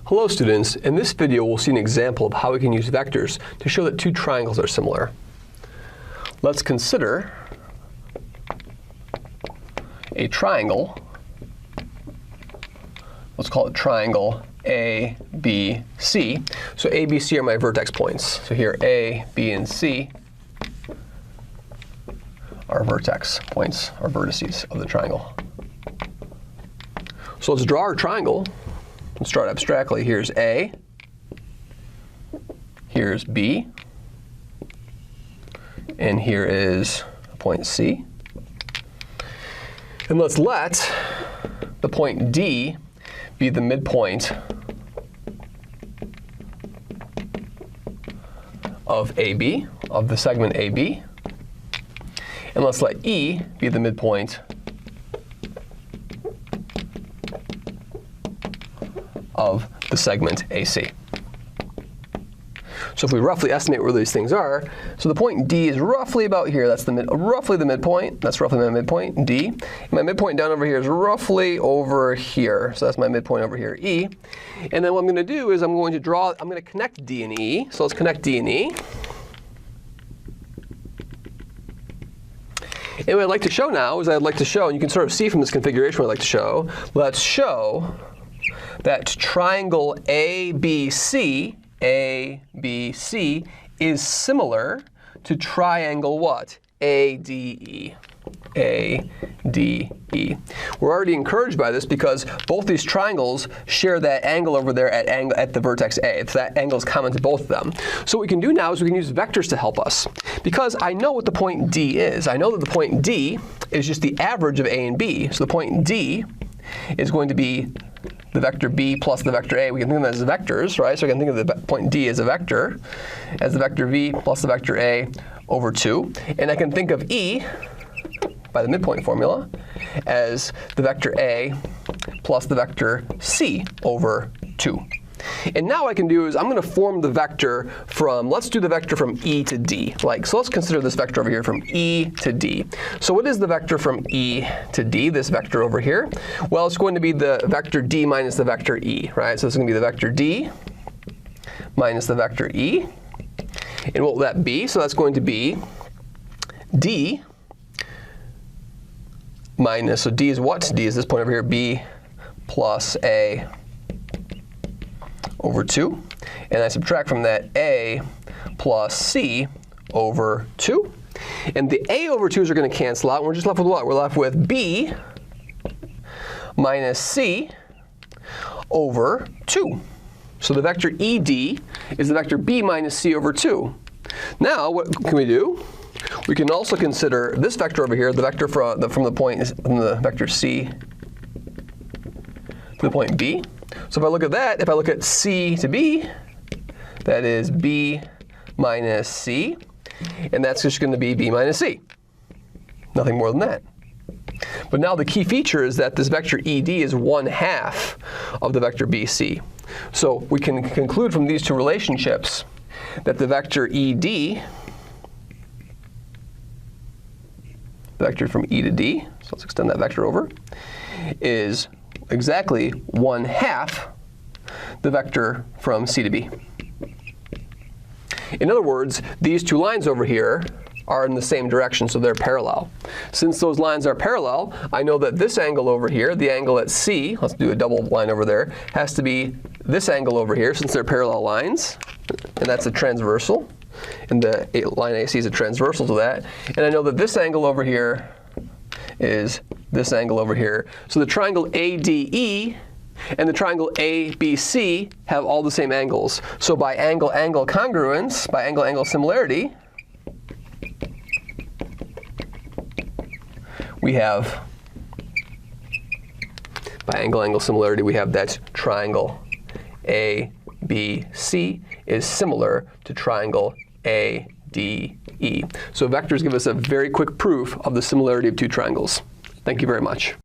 Hello students, in this video we'll see an example of how we can use vectors to show that two triangles are similar. Let's consider a triangle. Let's call it triangle A, B, C. So A, B, C are my vertex points. So here A, B, and C are vertex points, or vertices of the triangle. So let's draw our triangle. Let's start abstractly. Here's A, here's B, and here is a point C. And let's let the point D be the midpoint of AB, of the segment AB. And let's let E be the midpoint of the segment AC. So if we roughly estimate where these things are, so the point D is roughly about here. That's roughly the midpoint. That's roughly my midpoint, D. And my midpoint down over here is roughly over here. So that's my midpoint over here, E. And then what I'm going to do is I'm going to connect D and E. So let's connect D and E. And what I'd like to show now is and you can sort of see from this configuration what I'd like to show. Let's show that triangle ABC is similar to triangle what? ADE. ADE. We're already encouraged by this because both these triangles share that angle over there at the vertex A. That angle is common to both of them. So what we can do now is we can use vectors to help us. Because I know what the point D is. I know that the point D is just the average of A and B. So the point D is going to be the vector B plus the vector A. We can think of them as vectors, right? So I can think of the point D as a vector, as the vector V plus the vector A over 2. And I can think of E, by the midpoint formula, as the vector A plus the vector C over 2. And now what I can do is I'm going to form the vector from, let's do the vector from E to D. So let's consider this vector over here from E to D. So what is the vector from E to D, this vector over here? Well, it's going to be the vector D minus the vector E, right? So it's going to be the vector D minus the vector E. And what will that be? So that's going to be D minus, so D is what? D is this point over here, B plus A over 2. And I subtract from that A plus C over 2. And the A over 2s are going to cancel out. And we're just left with what? We're left with B minus C over 2. So the vector ED is the vector B minus C over 2. Now, what can we do? We can also consider this vector over here, the vector from the vector C to the point B. So if I look at that, if I look at C to B, that is B minus C. And that's just going to be B minus C. Nothing more than that. But now the key feature is that this vector ED is 1/2 of the vector BC. So we can conclude from these two relationships that the vector ED, the vector from E to D, so let's extend that vector over, is exactly 1/2 the vector from C to B. In other words, these two lines over here are in the same direction, so they're parallel. Since those lines are parallel, I know that this angle over here, the angle at C, let's do a double line over there, has to be this angle over here since they're parallel lines, and that's a transversal. And the line AC is a transversal to that. And I know that this angle over here is this angle over here. So the triangle ADE and the triangle ABC have all the same angles. So by angle-angle congruence, by angle-angle similarity, we have, that triangle ABC is similar to triangle ADE. So vectors give us a very quick proof of the similarity of two triangles. Thank you very much.